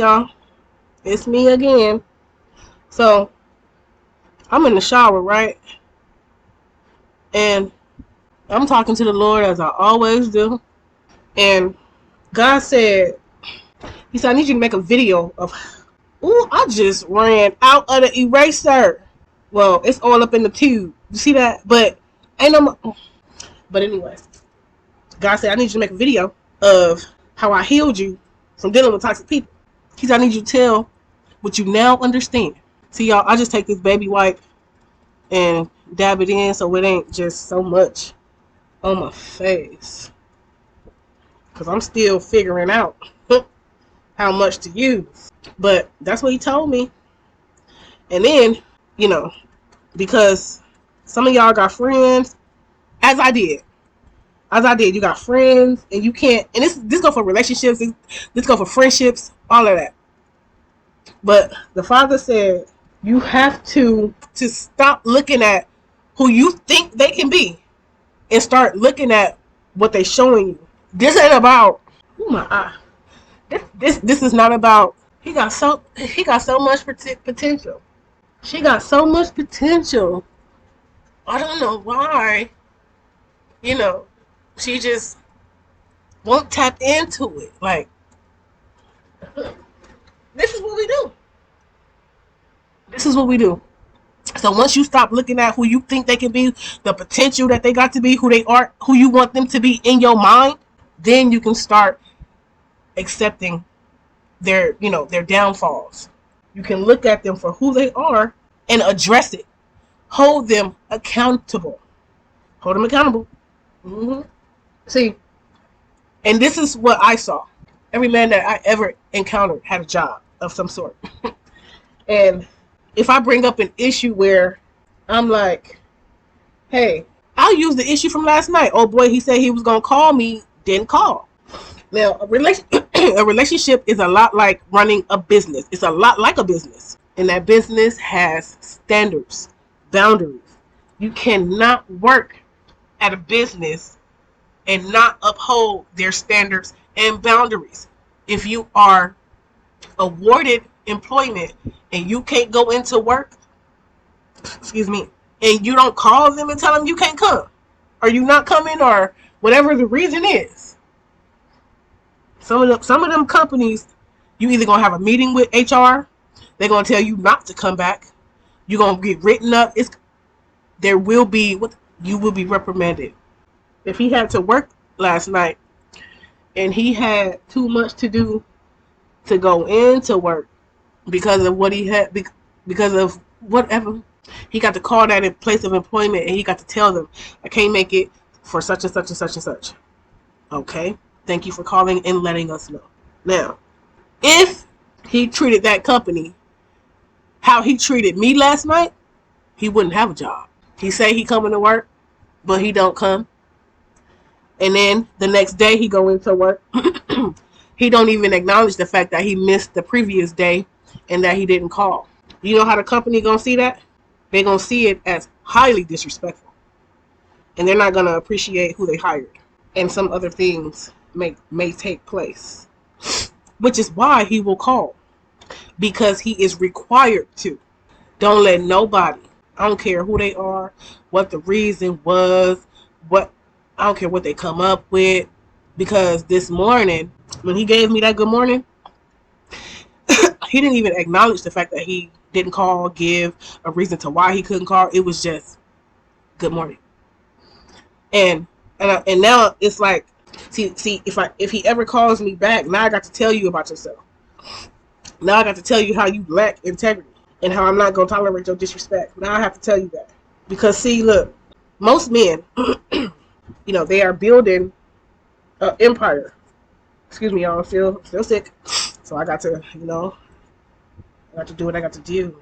y'all. It's me again. So, I'm in the shower, right? And I'm talking to the Lord as I always do. And God said, He said, I need you to make a video of, ooh, I just ran out of the eraser. Well, it's all up in the tube. You see that? But ain't no. But anyway, God said, I need you to make a video of how I healed you from dealing with toxic people. He said, I need you to tell what you now understand. See, y'all, I just take this baby wipe and dab it in so it ain't just so much on my face. Because I'm still figuring out how much to use. But that's what he told me. And then, you know, because some of y'all got friends, as I did. You got friends, and you can't. And this go for relationships. This go for friendships. All of that. But the Father said you have to stop looking at who you think they can be, and start looking at what they're showing you. This ain't about. Oh my eye. This is not about. He got so much potential. She got so much potential. I don't know why. You know, she just won't tap into it. Like, this is what we do. This is what we do. So once you stop looking at who you think they can be, the potential that they got to be, who they are, who you want them to be in your mind, then you can start accepting their downfalls. You can look at them for who they are and address it. Hold them accountable. Hold them accountable. Mm-hmm. See, and this is what I saw. Every man that I ever encountered had a job of some sort. And if I bring up an issue where I'm like, hey, I'll use the issue from last night. Oh boy, he said he was going to call me, didn't call. Now, a relationship is a lot like running a business. It's a lot like a business. And that business has standards, boundaries. You cannot work at a business and not uphold their standards and boundaries. If you are awarded employment and you can't go into work, excuse me, and you don't call them and tell them you can't come, or you not coming, or whatever the reason is, some of them companies, you either gonna have a meeting with HR, they're gonna tell you not to come back, you're gonna get written up. You will be reprimanded. If he had to work last night and he had too much to do to go into work because of what he had, because of whatever, he got to call that in place of employment and he got to tell them, I can't make it for such and such and such and such. Okay, thank you for calling and letting us know. Now, if he treated that company how he treated me last night, he wouldn't have a job. He say he coming to work, but he don't come. And then the next day he go into work. He don't even acknowledge the fact that he missed the previous day and that he didn't call. You know how the company gonna see that? They're gonna see it as highly disrespectful. And they're not gonna appreciate who they hired. And some other things may take place. Which is why he will call. Because he is required to. Don't let nobody, I don't care who they are, what the reason was, I don't care what they come up with. Because this morning, when he gave me that good morning, he didn't even acknowledge the fact that he didn't call, give a reason to why he couldn't call. It was just good morning. And now it's like, see, if he ever calls me back, now I got to tell you about yourself. Now I got to tell you how you lack integrity and how I'm not gonna tolerate your disrespect. Now I have to tell you that. Because see, look, most men, they are building an empire. Excuse me, y'all. I'm still sick, so I got to, I got to do what I got to do.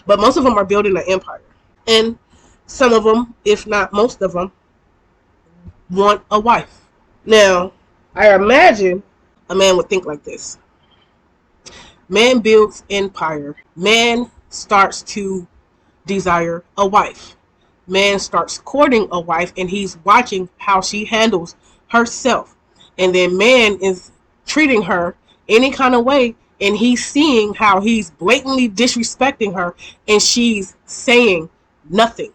But most of them are building an empire, and some of them, if not most of them, want a wife. Now, I imagine a man would think like this. Man builds empire. Man starts to desire a wife. Man starts courting a wife, and he's watching how she handles herself. And then man is treating her any kind of way And he's seeing how he's blatantly disrespecting her, and she's saying nothing.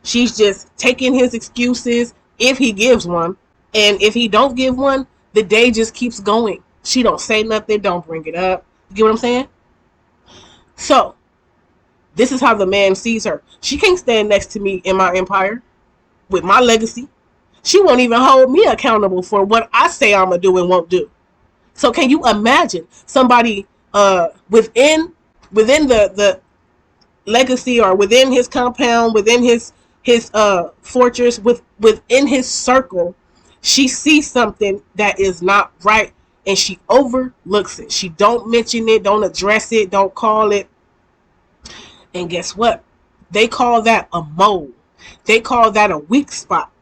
She's just taking his excuses if he gives one, and if he don't give one, the day just keeps going. She don't say nothing, don't bring it up. You get what I'm saying? So this is how the man sees her. She can't stand next to me in my empire with my legacy. She won't even hold me accountable for what I say I'm gonna do and won't do. So can you imagine somebody within the legacy, or within his compound, within his fortress, within his circle, she sees something that is not right and she overlooks it. She don't mention it, don't address it, don't call it. And guess what? They call that a mole. They call that a weak spot.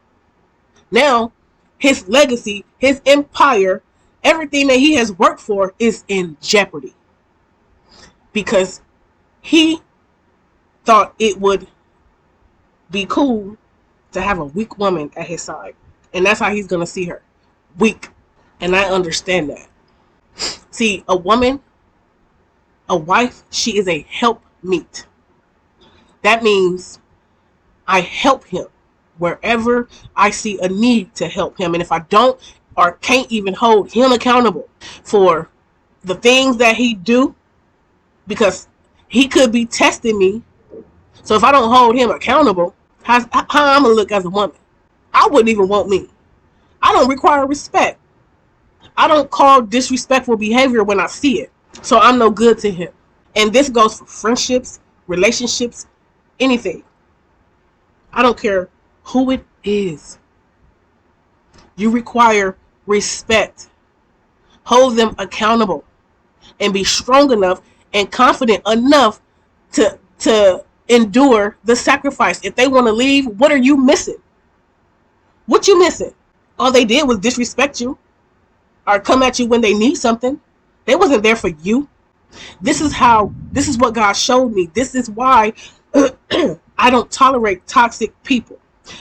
Now, his legacy, his empire, everything that he has worked for is in jeopardy. Because he thought it would be cool to have a weak woman at his side. And that's how he's going to see her. Weak. And I understand that. See, a woman, a wife, she is a helpmeet. That means I help him wherever I see a need to help him. And if I don't or can't even hold him accountable for the things that he do, because he could be testing me. So if I don't hold him accountable, how I'm going to look as a woman? I wouldn't even want me. I don't require respect. I don't call disrespectful behavior when I see it. So I'm no good to him. And this goes for friendships, relationships, anything. I don't care who it is. You require respect. Hold them accountable. And be strong enough and confident enough to endure the sacrifice. If they want to leave, what are you missing? What you missing? All they did was disrespect you or come at you when they need something. They wasn't there for you. This is what God showed me. This is why I don't tolerate toxic people.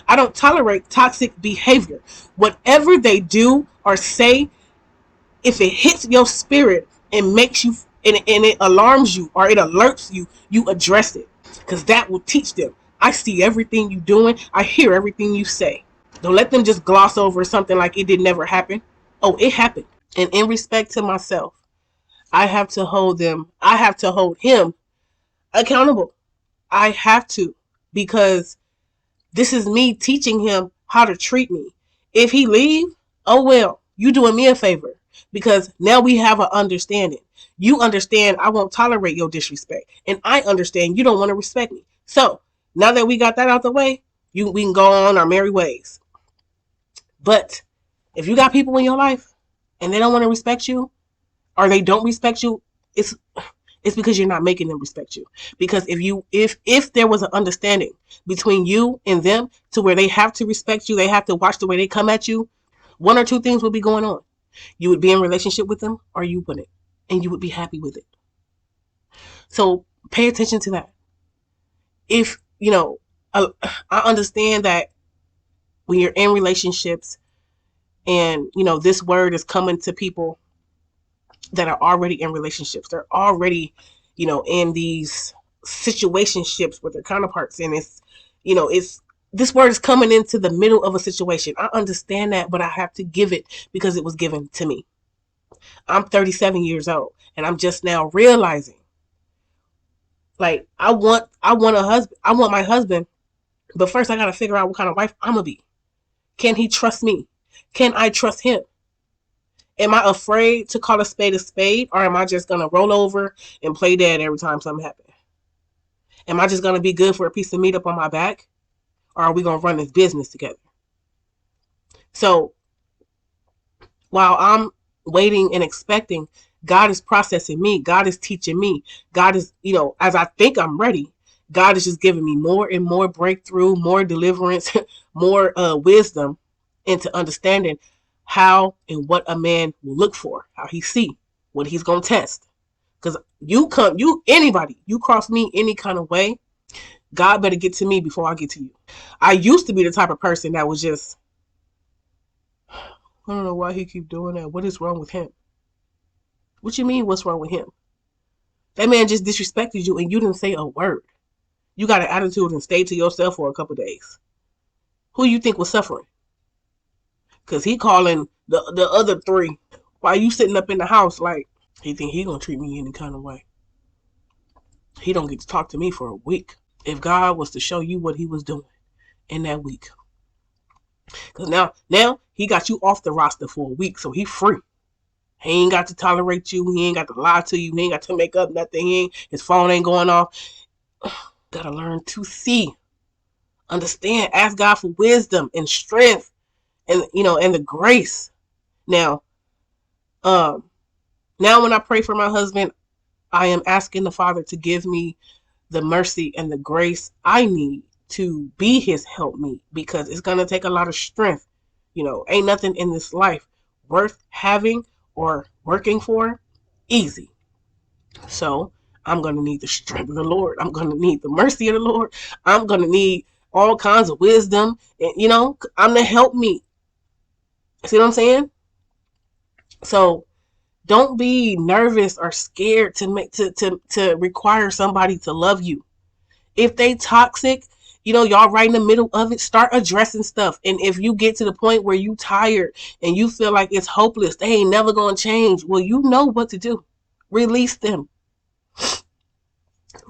I don't tolerate toxic behavior. Whatever they do or say, if it hits your spirit and makes you, and it alarms you or it alerts you, you address it. Because that will teach them. I see everything you doing. I hear everything you say. Don't let them just gloss over something like it did never happen. Oh, it happened. And in respect to myself, I have to hold him accountable. I have to, because this is me teaching him how to treat me. If he leave, oh well, you doing me a favor, because now we have an understanding. You understand I won't tolerate your disrespect, and I understand you don't want to respect me. So now that we got that out the way, we can go on our merry ways. But if you got people in your life and they don't want to respect you, or they don't respect you, it's because you're not making them respect you. Because if there was an understanding between you and them to where they have to respect you, they have to watch the way they come at you, one or two things would be going on. You would be in a relationship with them, or you wouldn't, and you would be happy with it. So pay attention to that. If I understand that when you're in relationships, and this word is coming to people that are already in relationships, they're already in these situationships with their counterparts, and it's this word is coming into the middle of a situation. I understand that, but I have to give it because it was given to me. I'm 37 years old, and I'm just now realizing, like, I want a husband. I want my husband, but first I got to figure out what kind of wife I'm gonna be. Can he trust me? Can I trust him? Am I afraid to call a spade, or am I just gonna roll over and play dead every time something happens? Am I just gonna be good for a piece of meat up on my back, or are we gonna run this business together? So while I'm waiting and expecting, God is processing me. God is teaching me. God is, as I think I'm ready, God is just giving me more and more breakthrough, more deliverance, more wisdom into understanding how and what a man will look for, how he see, what he's going to test. Because anybody, you cross me any kind of way, God better get to me before I get to you. I used to be the type of person that was just, I don't know why he keep doing that. What is wrong with him? What you mean, what's wrong with him? That man just disrespected you and you didn't say a word. You got an attitude and stayed to yourself for a couple days. Who you think was suffering? Because he calling the other three while you sitting up in the house like, he think he gonna treat me any kind of way. He don't get to talk to me for a week. If God was to show you what he was doing in that week. Because now he got you off the roster for a week, so he free. He ain't got to tolerate you. He ain't got to lie to you. He ain't got to make up nothing. His phone ain't going off. Gotta learn to see, understand, ask God for wisdom and strength, and and the grace. Now, now when I pray for my husband, I am asking the Father to give me the mercy and the grace I need to be his helpmeet, because it's gonna take a lot of strength. Ain't nothing in this life worth having or working for easy. So I'm going to need the strength of the Lord. I'm going to need the mercy of the Lord. I'm going to need all kinds of wisdom. And, I'm the helpmeet. See what I'm saying? So don't be nervous or scared to require somebody to love you. If they toxic, y'all right in the middle of it, start addressing stuff. And if you get to the point where you tired and you feel like it's hopeless, they ain't never going to change, well, you know what to do. Release them.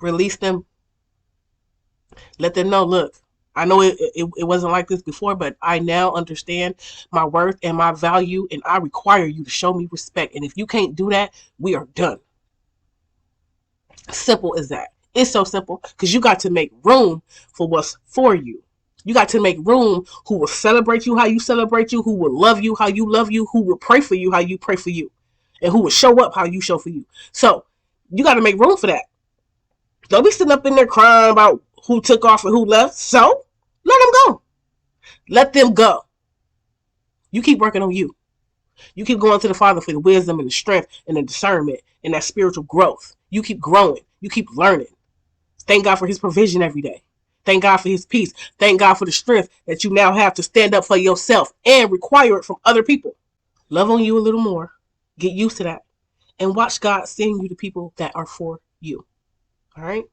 Release them. Let them know, look, I know it wasn't like this before, but I now understand my worth and my value, and I require you to show me respect. And if you can't do that, we are done. Simple as that. It's so simple, because you got to make room for what's for you. You got to make room who will celebrate you how you celebrate you, who will love you how you love you, who will pray for you how you pray for you, and who will show up how you show for you. So you got to make room for that. Don't be sitting up in there crying about who took off and who left. So let them go. Let them go. You keep working on you. You keep going to the Father for the wisdom and the strength and the discernment and that spiritual growth. You keep growing. You keep learning. Thank God for his provision every day. Thank God for his peace. Thank God for the strength that you now have to stand up for yourself and require it from other people. Love on you a little more. Get used to that. And watch God send you the people that are for you. All right?